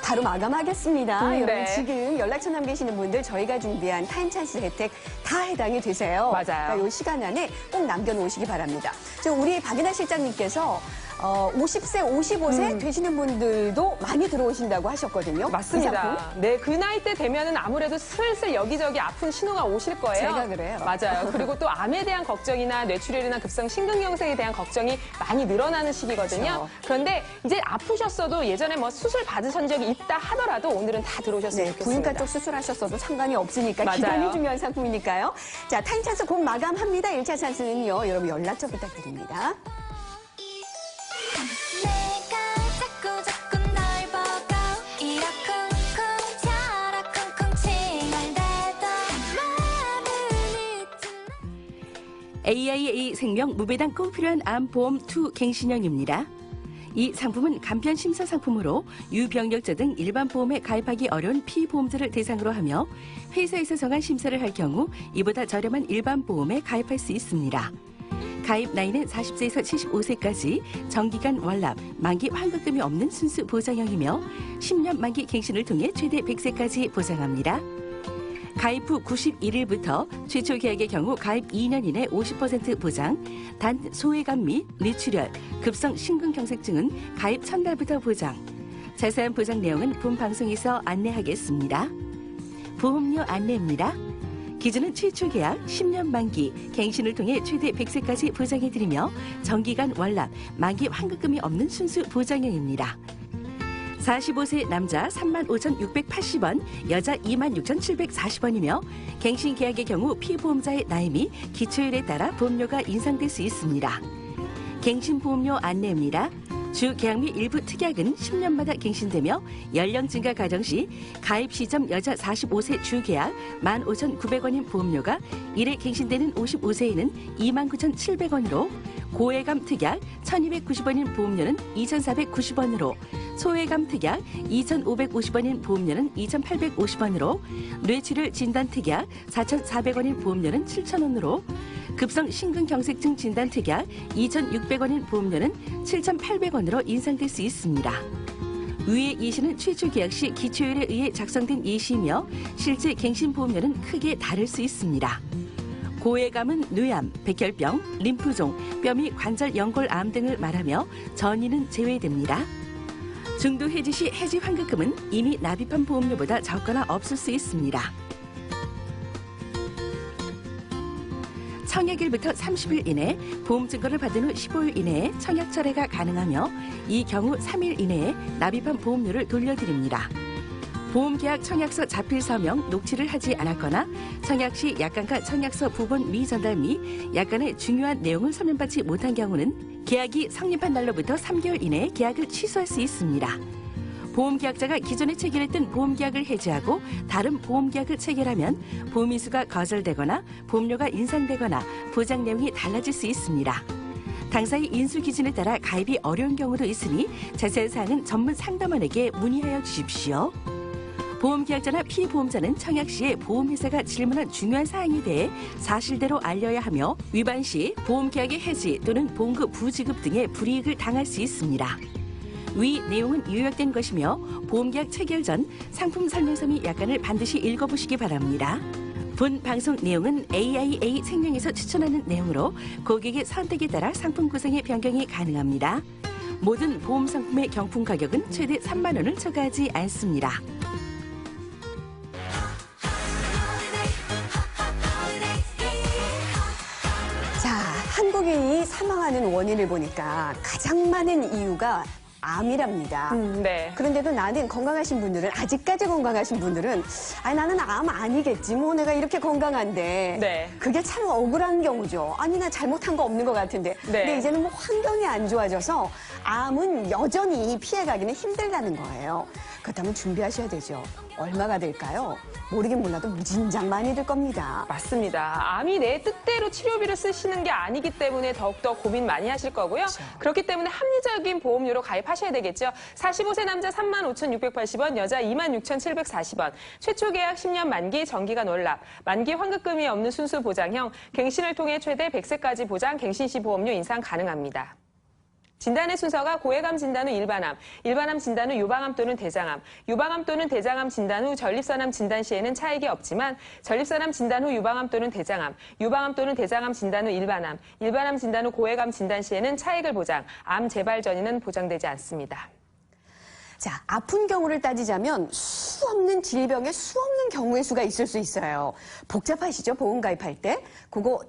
[SPEAKER 2] 바로 마감하겠습니다.
[SPEAKER 4] 네.
[SPEAKER 2] 여러분 지금 연락처 남기시는 분들 저희가 준비한 타임 찬스 혜택 다 해당이 되세요.
[SPEAKER 4] 맞아요.
[SPEAKER 2] 그러니까 이 시간 안에 꼭 남겨놓으시기 바랍니다. 지금 우리 박인하 실장님께서 50세, 55세 되시는 분들도 많이 들어오신다고 하셨거든요. 이 상품?
[SPEAKER 4] 맞습니다. 네, 그 나이 때 되면은 아무래도 슬슬 여기저기 아픈 신호가 오실 거예요.
[SPEAKER 2] 제가 그래요.
[SPEAKER 4] 맞아요. 그리고 또 암에 대한 걱정이나 뇌출혈이나 급성 심근경색에 대한 걱정이 많이 늘어나는 시기거든요.
[SPEAKER 2] 그렇죠.
[SPEAKER 4] 그런데 이제 아프셨어도 예전에 뭐 수술 받으신 적이 있다 하더라도 오늘은 다 들어오셨으면
[SPEAKER 2] 네,
[SPEAKER 4] 좋겠습니다.
[SPEAKER 2] 부인과 쪽 수술하셨어도 상관이 없으니까
[SPEAKER 4] 맞아요.
[SPEAKER 2] 기간이 중요한 상품이니까요. 자, 타임 찬스 곧 마감합니다. 1차 찬스는요. 여러분 연락처 부탁드립니다.
[SPEAKER 5] 내가 자꾸 널 보고 이러쿵쿵 저러쿵쿵 칭얼대도 마음은 잊지
[SPEAKER 3] AIA 생명 무배당 꼭 필요한 암보험 2 갱신형입니다. 이 상품은 간편 심사 상품으로 유병력자 등 일반 보험에 가입하기 어려운 피보험자를 대상으로 하며 회사에서 정한 심사를 할 경우 이보다 저렴한 일반 보험에 가입할 수 있습니다. 가입 나이는 40세에서 75세까지 정기간 월납, 만기 환급금이 없는 순수 보장형이며 10년 만기 갱신을 통해 최대 100세까지 보장합니다. 가입 후 91일부터 최초 계약의 경우 가입 2년 이내 50% 보장, 단 소외감 및 뇌출혈, 급성 심근경색증은 가입 첫날부터 보장. 자세한 보장 내용은 본 방송에서 안내하겠습니다. 보험료 안내입니다. 기준은 최초 계약 10년 만기, 갱신을 통해 최대 100세까지 보장해드리며 정기간 월납, 만기 환급금이 없는 순수 보장형입니다. 45세 남자 35,680원, 여자 26,740원이며 갱신 계약의 경우 피보험자의 나이 및 기초율에 따라 보험료가 인상될 수 있습니다. 갱신 보험료 안내입니다. 주 계약 및 일부 특약은 10년마다 갱신되며 연령 증가 가정 시 가입 시점 여자 45세 주 계약 15,900원인 보험료가 1회 갱신되는 55세에는 29,700원으로 고해감 특약 1,290원인 보험료는 2,490원으로 소외감 특약 2,550원인 보험료는 2,850원으로 뇌출혈 진단 특약 4,400원인 보험료는 7,000원으로 급성 심근경색증 진단 특약 2,600원인 보험료는 7,800원으로 인상될 수 있습니다. 위의 예시는 최초 계약 시 기초율에 의해 작성된 예시이며 실제 갱신 보험료는 크게 다를 수 있습니다. 고해감은 뇌암, 백혈병, 림프종, 뼈 및 관절 연골암 등을 말하며 전이는 제외됩니다. 중도 해지 시 해지 환급금은 이미 납입한 보험료보다 적거나 없을 수 있습니다. 청약일부터 30일 이내, 보험 증거를 받은 후 15일 이내에 청약 철회가 가능하며 이 경우 3일 이내에 납입한 보험료를 돌려드립니다. 보험계약 청약서 자필 서명, 녹취를 하지 않았거나 청약 시 약관과 청약서 부본 미전달 및 약관의 중요한 내용을 서면받지 못한 경우는 계약이 성립한 날로부터 3개월 이내에 계약을 취소할 수 있습니다. 보험계약자가 기존에 체결했던 보험계약을 해지하고 다른 보험계약을 체결하면 보험인수가 거절되거나 보험료가 인상되거나 보장 내용이 달라질 수 있습니다. 당사의 인수 기준에 따라 가입이 어려운 경우도 있으니 자세한 사항은 전문 상담원에게 문의하여 주십시오. 보험계약자나 피보험자는 청약 시에 보험회사가 질문한 중요한 사항에 대해 사실대로 알려야 하며 위반 시 보험계약의 해지 또는 봉급 부지급 등의 불이익을 당할 수 있습니다. 위 내용은 요약된 것이며 보험계약 체결 전 상품 설명서 및 약관을 반드시 읽어보시기 바랍니다. 본 방송 내용은 AIA 생명에서 추천하는 내용으로 고객의 선택에 따라 상품 구성의 변경이 가능합니다. 모든 보험 상품의 경품 가격은 최대 3만 원을 초과하지 않습니다.
[SPEAKER 2] 자, 한국인이 사망하는 원인을 보니까 가장 많은 이유가 암이랍니다.
[SPEAKER 4] 네.
[SPEAKER 2] 그런데도 나는 건강하신 분들은, 아직까지 건강하신 분들은, 아니, 나는 암 아니겠지. 뭐 내가 이렇게 건강한데.
[SPEAKER 4] 네.
[SPEAKER 2] 그게 참 억울한 경우죠. 아니, 나 잘못한 거 없는 것 같은데.
[SPEAKER 4] 네.
[SPEAKER 2] 근데 이제는 뭐 환경이 안 좋아져서 암은 여전히 피해가기는 힘들다는 거예요. 그렇다면 준비하셔야 되죠. 얼마가 될까요? 모르긴 몰라도 무진장 많이 들 겁니다.
[SPEAKER 4] 맞습니다. 암이 내 뜻대로 치료비를 쓰시는 게 아니기 때문에 더욱더 고민 많이 하실 거고요. 그렇기 때문에 합리적인 보험료로 가입하셔야 되겠죠. 45세 남자 35,680원, 여자 26,740원. 최초 계약 10년 만기, 정기간 월납. 만기 환급금이 없는 순수 보장형. 갱신을 통해 최대 100세까지 보장, 갱신시 보험료 인상 가능합니다. 진단의 순서가 고해감 진단 후 일반암, 일반암 진단 후 유방암 또는 대장암, 유방암 또는 대장암 진단 후 전립선암 진단 시에는 차익이 없지만 전립선암 진단 후 유방암 또는 대장암, 유방암 또는 대장암 진단 후 일반암, 일반암 진단 후 고해감 진단 시에는 차익을 보장, 암 재발 전이는 보장되지 않습니다.
[SPEAKER 2] 자, 아픈 경우를 따지자면 수 없는 질병에 수 없는 경우의 수가 있을 수 있어요. 복잡하시죠? 보험 가입할 때. 그거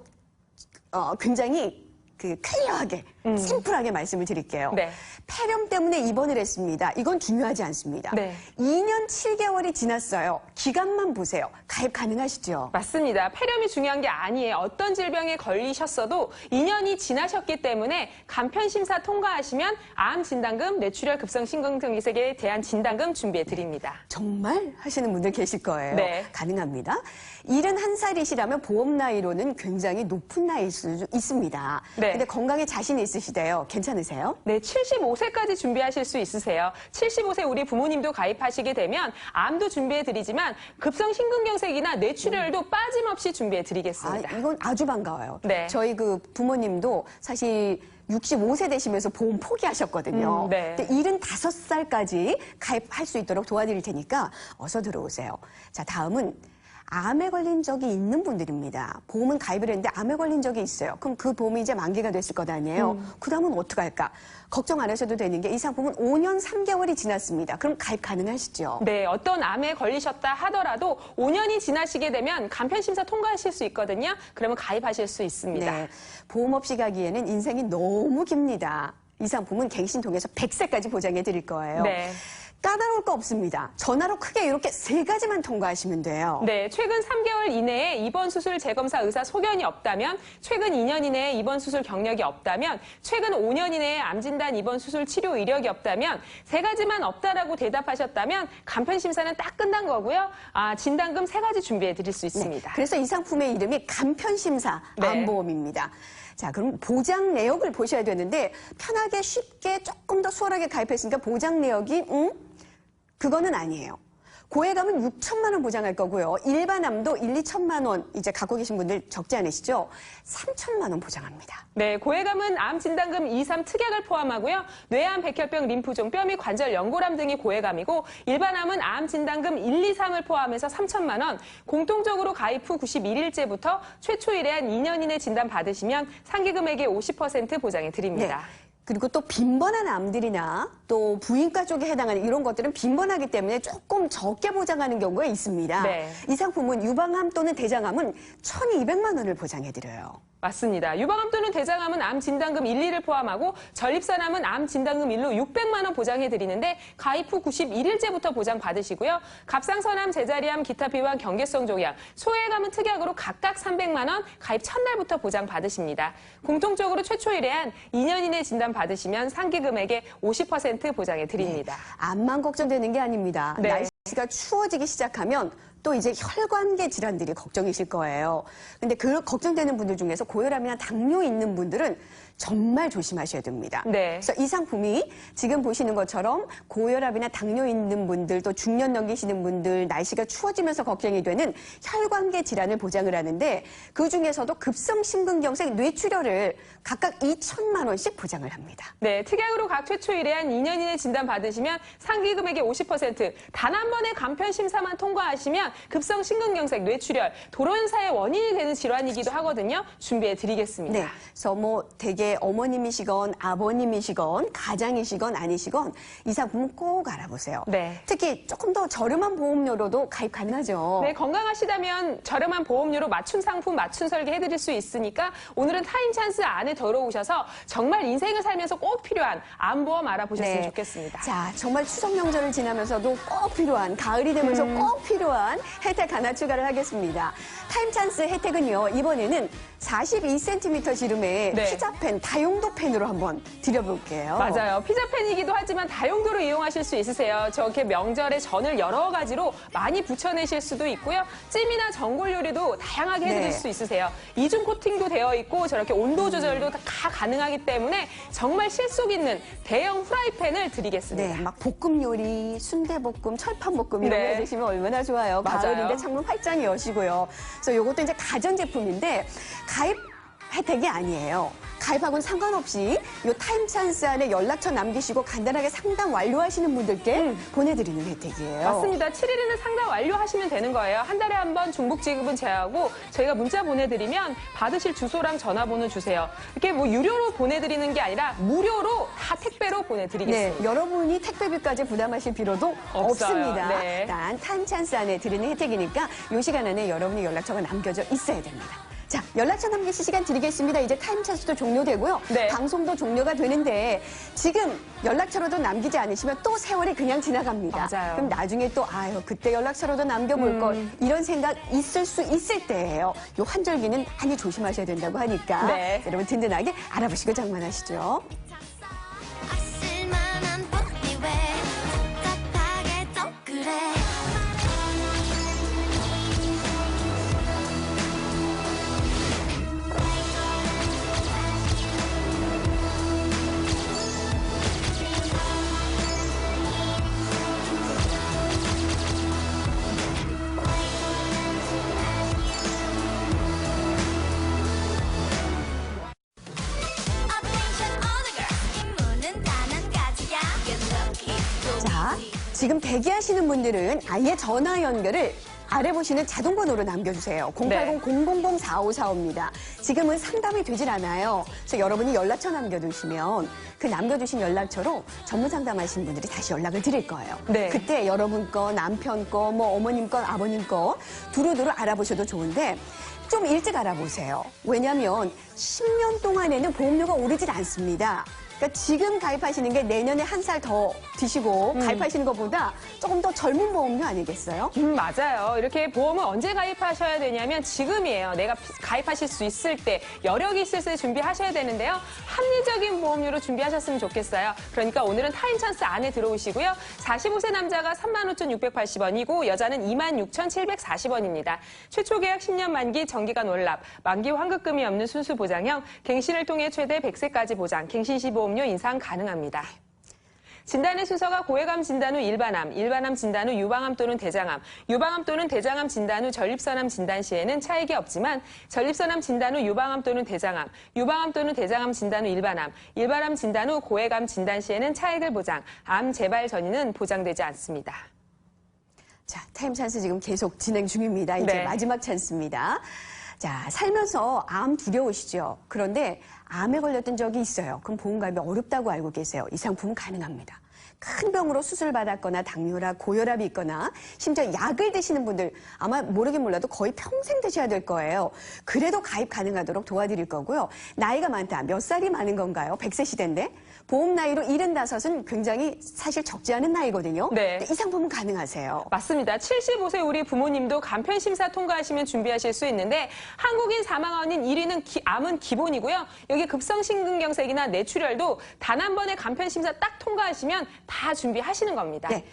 [SPEAKER 2] 굉장히 클리어하게, 심플하게 말씀을 드릴게요.
[SPEAKER 4] 네.
[SPEAKER 2] 폐렴 때문에 입원을 했습니다. 이건 중요하지 않습니다.
[SPEAKER 4] 네.
[SPEAKER 2] 2년 7개월이 지났어요. 기간만 보세요. 가입 가능하시죠?
[SPEAKER 4] 맞습니다. 폐렴이 중요한 게 아니에요. 어떤 질병에 걸리셨어도 2년이 지나셨기 때문에 간편심사 통과하시면 암 진단금, 뇌출혈 급성 심근경색에 대한 진단금 준비해 드립니다.
[SPEAKER 2] 정말 하시는 분들 계실 거예요.
[SPEAKER 4] 네.
[SPEAKER 2] 가능합니다. 71살이시라면 보험 나이로는 굉장히 높은 나이일 수 있습니다.
[SPEAKER 4] 네.
[SPEAKER 2] 근데 건강에 자신이 있으시대요. 괜찮으세요?
[SPEAKER 4] 네, 75세까지 준비하실 수 있으세요. 75세 우리 부모님도 가입하시게 되면 암도 준비해드리지만 급성 심근경색이나 뇌출혈도 빠짐없이 준비해드리겠습니다.
[SPEAKER 2] 이건 아주 반가워요.
[SPEAKER 4] 네.
[SPEAKER 2] 저희 부모님도 사실 65세 되시면서 보험 포기하셨거든요.
[SPEAKER 4] 네.
[SPEAKER 2] 근데 75살까지 가입할 수 있도록 도와드릴 테니까 어서 들어오세요. 자, 다음은 암에 걸린 적이 있는 분들입니다. 보험은 가입을 했는데 암에 걸린 적이 있어요. 그럼 그 보험이 이제 만기가 됐을 것 아니에요. 그 다음은 어떡할까? 걱정 안 하셔도 되는 게 이 상품은 5년 3개월이 지났습니다. 그럼 가입 가능하시죠?
[SPEAKER 4] 네, 어떤 암에 걸리셨다 하더라도 5년이 지나시게 되면 간편심사 통과하실 수 있거든요. 그러면 가입하실 수 있습니다.
[SPEAKER 2] 네. 보험 없이 가기에는 인생이 너무 깁니다. 이 상품은 갱신 통해서 100세까지 보장해 드릴 거예요.
[SPEAKER 4] 네.
[SPEAKER 2] 까다로울 거 없습니다. 전화로 크게 이렇게 3가지만 통과하시면 돼요.
[SPEAKER 4] 네, 최근 3개월 이내에 입원 수술 재검사 의사 소견이 없다면, 최근 2년 이내에 입원 수술 경력이 없다면, 최근 5년 이내에 암진단 입원 수술 치료 이력이 없다면, 3가지만 없다라고 대답하셨다면 간편심사는 딱 끝난 거고요. 진단금 3가지 준비해 드릴 수 있습니다.
[SPEAKER 2] 네, 그래서 이 상품의 이름이 간편심사
[SPEAKER 4] 네.
[SPEAKER 2] 암보험입니다. 자, 그럼 보장 내역을 보셔야 되는데 편하게 쉽게 조금 더 수월하게 가입했으니까 보장 내역이 그거는 아니에요. 고해감은 6천만 원 보장할 거고요. 일반암도 1, 2천만 원 이제 갖고 계신 분들 적지 않으시죠? 3천만 원 보장합니다.
[SPEAKER 4] 네, 고해감은 암 진단금 2, 3 특약을 포함하고요. 뇌암, 백혈병, 림프종, 뼈 및 관절 연골암 등이 고해감이고 일반암은 암 진단금 1, 2, 3을 포함해서 3천만 원. 공통적으로 가입 후 91일째부터 최초일에 한 2년 이내 진단 받으시면 상기 금액의 50% 보장해 드립니다.
[SPEAKER 2] 네. 그리고 또 빈번한 암들이나 또 부인과 쪽에 해당하는 이런 것들은 빈번하기 때문에 조금 적게 보장하는 경우가 있습니다.
[SPEAKER 4] 네.
[SPEAKER 2] 이 상품은 유방암 또는 대장암은 1,200만 원을 보장해드려요.
[SPEAKER 4] 맞습니다. 유방암 또는 대장암은 암 진단금 1, 2를 포함하고 전립선암은 암 진단금 1로 600만 원 보장해 드리는데 가입 후 91일째부터 보장 받으시고요. 갑상선암, 제자리암, 기타 비환, 경계성 종양, 소외감은 특약으로 각각 300만 원, 가입 첫날부터 보장 받으십니다. 공통적으로 최초일에 한 2년 이내 진단 받으시면 상기 금액의 50% 보장해 드립니다.
[SPEAKER 2] 네. 암만 걱정되는 게 아닙니다.
[SPEAKER 4] 네.
[SPEAKER 2] 날씨가 추워지기 시작하면 또 이제 혈관계 질환들이 걱정이실 거예요. 근데 그 걱정되는 분들 중에서 고혈압이나 당뇨 있는 분들은 정말 조심하셔야 됩니다.
[SPEAKER 4] 네.
[SPEAKER 2] 그래서 이 상품이 지금 보시는 것처럼 고혈압이나 당뇨 있는 분들, 또 중년 넘기시는 분들, 날씨가 추워지면서 걱정이 되는 혈관계 질환을 보장을 하는데 그중에서도 급성심근경색 뇌출혈을 각각 2천만 원씩 보장을 합니다.
[SPEAKER 4] 네, 특약으로 각 최초 1회 2년 이내 진단 받으시면 상기 금액의 50%, 단 한 번의 간편 심사만 통과하시면 급성 심근경색, 뇌출혈, 돌연사의 원인이 되는 질환이기도 하거든요. 준비해 드리겠습니다.
[SPEAKER 2] 네. 그래서 뭐 대개 어머님이시건 아버님이시건 가장이시건 아니시건 이 상품은 꼭 알아보세요.
[SPEAKER 4] 네.
[SPEAKER 2] 특히 조금 더 저렴한 보험료로도 가입 가능하죠.
[SPEAKER 4] 네, 건강하시다면 저렴한 보험료로 맞춤 상품, 맞춤 설계 해드릴 수 있으니까 오늘은 타임 찬스 안에 들어오셔서 정말 인생을 살면서 꼭 필요한 암보험 알아보셨으면
[SPEAKER 2] 네.
[SPEAKER 4] 좋겠습니다.
[SPEAKER 2] 자, 정말 추석 명절을 지나면서도 꼭 필요한, 가을이 되면서 꼭 필요한 혜택 하나 추가를 하겠습니다. 타임찬스 혜택은요, 이번에는 42cm 지름의
[SPEAKER 4] 네.
[SPEAKER 2] 피자펜, 다용도 펜으로 한번 드려볼게요.
[SPEAKER 4] 맞아요. 피자팬이기도 하지만 다용도로 이용하실 수 있으세요. 저렇게 명절에 전을 여러 가지로 많이 부쳐내실 수도 있고요. 찜이나 전골 요리도 다양하게 해드릴
[SPEAKER 2] 네.
[SPEAKER 4] 수 있으세요. 이중 코팅도 되어 있고 저렇게 온도 조절도 다 가능하기 때문에 정말 실속 있는 대형 프라이팬을 드리겠습니다.
[SPEAKER 2] 네, 막 볶음 요리, 순대볶음, 철판볶음 이런
[SPEAKER 4] 네.
[SPEAKER 2] 거 해드시면 얼마나 좋아요.
[SPEAKER 4] 맞아요.
[SPEAKER 2] 가을인데 창문 활짝 여시고요. 그래서 이것도 이제 가전제품인데 가입 혜택이 아니에요. 가입하고는 상관없이 이 타임 찬스 안에 연락처 남기시고 간단하게 상담 완료하시는 분들께 보내드리는 혜택이에요.
[SPEAKER 4] 맞습니다. 7일에는 상담 완료하시면 되는 거예요. 한 달에 한 번 중복 지급은 제하고 저희가 문자 보내드리면 받으실 주소랑 전화번호 주세요. 이렇게 뭐 유료로 보내드리는 게 아니라 무료로 다 택배로
[SPEAKER 2] 네,
[SPEAKER 4] 보내드리겠습니다.
[SPEAKER 2] 여러분이 택배비까지 부담하실 필요도
[SPEAKER 4] 없어요.
[SPEAKER 2] 없습니다.
[SPEAKER 4] 네.
[SPEAKER 2] 일단 타임 찬스 안에 드리는 혜택이니까 이 시간 안에 여러분의 연락처가 남겨져 있어야 됩니다. 자, 연락처 남기실 시간 드리겠습니다. 이제 타임 찬스도 종료되고요.
[SPEAKER 4] 네.
[SPEAKER 2] 방송도 종료가 되는데 지금 연락처로도 남기지 않으시면 또 세월이 그냥 지나갑니다.
[SPEAKER 4] 맞아요.
[SPEAKER 2] 그럼 나중에 또 아유 그때 연락처로도 남겨볼 걸 이런 생각 있을 수 있을 때예요. 요 환절기는 많이 조심하셔야 된다고 하니까
[SPEAKER 4] 네.
[SPEAKER 2] 여러분 든든하게 알아보시고 장만하시죠.
[SPEAKER 5] 쓸만한 붓기 왜 답답하게 또 그래 Attention all the girls 임무는 단 한 가지야 Get lucky
[SPEAKER 2] 자, 지금 대기하시는 분들은 아예 전화 연결을 아래 보시는 자동번호로 남겨주세요. 080-000-4545입니다. 지금은 상담이 되질 않아요. 그래서 여러분이 연락처 남겨두시면 그 남겨주신 연락처로 전문 상담하신 분들이 다시 연락을 드릴 거예요.
[SPEAKER 4] 네.
[SPEAKER 2] 그때 여러분 거, 남편 거, 뭐 어머님 거, 아버님 거 두루두루 알아보셔도 좋은데 좀 일찍 알아보세요. 왜냐하면 10년 동안에는 보험료가 오르질 않습니다. 그러니까 지금 가입하시는 게 내년에 한 살 더 드시고 가입하시는 것보다 조금 더 젊은 보험료 아니겠어요?
[SPEAKER 4] 맞아요. 이렇게 보험을 언제 가입하셔야 되냐면 지금이에요. 내가 가입하실 수 있을 때, 여력이 있을 때 준비하셔야 되는데요. 합리적인 보험료로 준비하셨으면 좋겠어요. 그러니까 오늘은 타임 찬스 안에 들어오시고요. 45세 남자가 35,680원이고 여자는 26,740원입니다. 최초 계약 10년 만기 정기간 월납, 만기 환급금이 없는 순수 보장형, 갱신을 통해 최대 100세까지 보장, 갱신 시 보험료 인상 가능합니다. 진단의 순서가 고해감 진단 후 일반암, 일반암 진단 후 유방암 또는 대장암, 유방암 또는 대장암 진단 후 전립선암 진단 시에는 차익이 없지만 전립선암 진단 후 유방암 또는 대장암, 유방암 또는 대장암 진단 후 일반암, 일반암 진단 후 고해감 진단 시에는 차익을 보장, 암 재발 전이는 보장되지 않습니다.
[SPEAKER 2] 자, 타임 찬스 지금 계속 진행 중입니다. 이제
[SPEAKER 4] 네.
[SPEAKER 2] 마지막 찬스입니다. 자, 살면서 암 두려우시죠? 그런데 암에 걸렸던 적이 있어요. 그럼 보험 가입이 어렵다고 알고 계세요. 이 상품은 가능합니다. 큰 병으로 수술받았거나 당뇨나 고혈압이 있거나 심지어 약을 드시는 분들 아마 모르긴 몰라도 거의 평생 드셔야 될 거예요. 그래도 가입 가능하도록 도와드릴 거고요. 나이가 많다. 몇 살이 많은 건가요? 100세 시대인데 보험 나이로 75은 굉장히 사실 적지 않은 나이거든요.
[SPEAKER 4] 네.
[SPEAKER 2] 이 상품은 가능하세요.
[SPEAKER 4] 맞습니다. 75세 우리 부모님도 간편 심사 통과하시면 준비하실 수 있는데 한국인 사망원인 1위는 암은 기본이고요. 여기 급성심근경색이나 뇌출혈도 단 한 번의 간편 심사 딱 통과하시면 다 준비하시는 겁니다.
[SPEAKER 2] 네.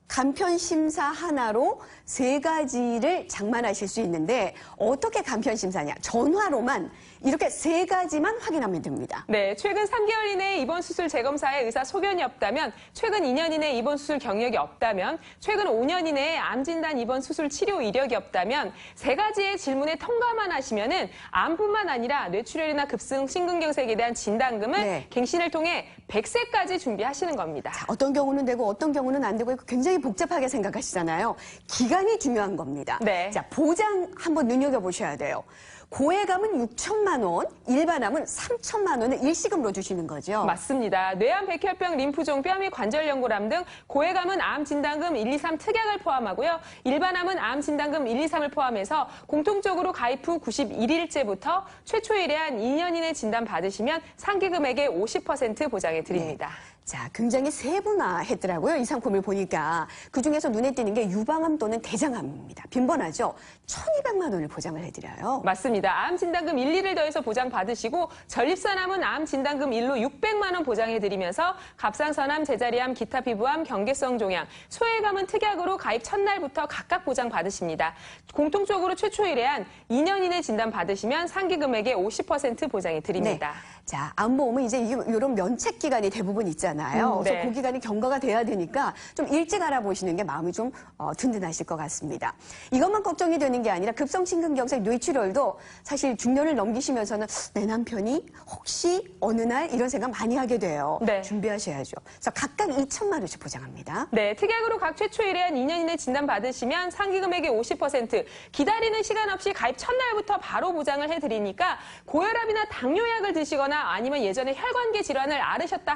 [SPEAKER 2] 간편 심사 하나로 3가지를 장만하실 수 있는데 어떻게 간편 심사냐? 전화로만 이렇게 3가지만 확인하면 됩니다.
[SPEAKER 4] 네, 최근 3개월 이내에 입원 수술 재검사에 의사 소견이 없다면, 최근 2년 이내에 입원 수술 경력이 없다면, 최근 5년 이내에 암 진단 입원 수술 치료 이력이 없다면 3가지의 질문에 통과만 하시면은 암뿐만 아니라 뇌출혈이나 급성 심근경색에 대한 진단금을
[SPEAKER 2] 네.
[SPEAKER 4] 갱신을 통해 100세까지 준비하시는 겁니다.
[SPEAKER 2] 어떤 경우는 되고 어떤 경우는 안 되고 굉장히 복잡하게 생각하시잖아요. 기간이 중요한 겁니다.
[SPEAKER 4] 네.
[SPEAKER 2] 자, 보장 한번 눈여겨보셔야 돼요. 고액암은 6천만 원, 일반암은 3천만 원을 일시금으로 주시는 거죠.
[SPEAKER 4] 맞습니다. 뇌암, 백혈병, 림프종, 뼈 및 관절연골암 등 고액암은 암 진단금 1, 2, 3 특약을 포함하고요. 일반암은 암 진단금 1, 2, 3을 포함해서 공통적으로 가입 후 91일째부터 최초 일에한 2년 이내 진단 받으시면 상기 금액의 50% 보장해 드립니다.
[SPEAKER 2] 자, 굉장히 세분화했더라고요. 이 상품을 보니까. 그중에서 눈에 띄는 게 유방암 또는 대장암입니다. 빈번하죠? 1,200만 원을 보장을 해드려요.
[SPEAKER 4] 맞습니다. 암 진단금 1, 2를 더해서 보장 받으시고 전립선암은 암 진단금 1로 600만 원 보장해 드리면서 갑상선암, 제자리암, 기타 피부암, 경계성 종양, 소외감은 특약으로 가입 첫날부터 각각 보장 받으십니다. 공통적으로 최초 일에한 2년 이내 진단 받으시면 상기 금액의 50% 보장해 드립니다.
[SPEAKER 2] 네. 자, 암보험은 이제 이런 면책 기간이 대부분 있잖아요.
[SPEAKER 4] 네.
[SPEAKER 2] 그래서 그 기간이 경과가 돼야 되니까 좀 일찍 알아보시는 게 마음이 좀 든든하실 것 같습니다. 이것만 걱정이 되는 게 아니라 급성심근경색, 뇌출혈도 사실 중년을 넘기시면서는 내 남편이 혹시 어느 날 이런 생각 많이 하게 돼요.
[SPEAKER 4] 네.
[SPEAKER 2] 준비하셔야죠. 그래서 각각 2천만 원씩 보장합니다.
[SPEAKER 4] 네, 특약으로 각 최초 일에한 2년 이내 진단 받으시면 상기 금액의 50%, 기다리는 시간 없이 가입 첫날부터 바로 보장을 해드리니까 고혈압이나 당뇨약을 드시거나 아니면 예전에 혈관계 질환을 앓으셨다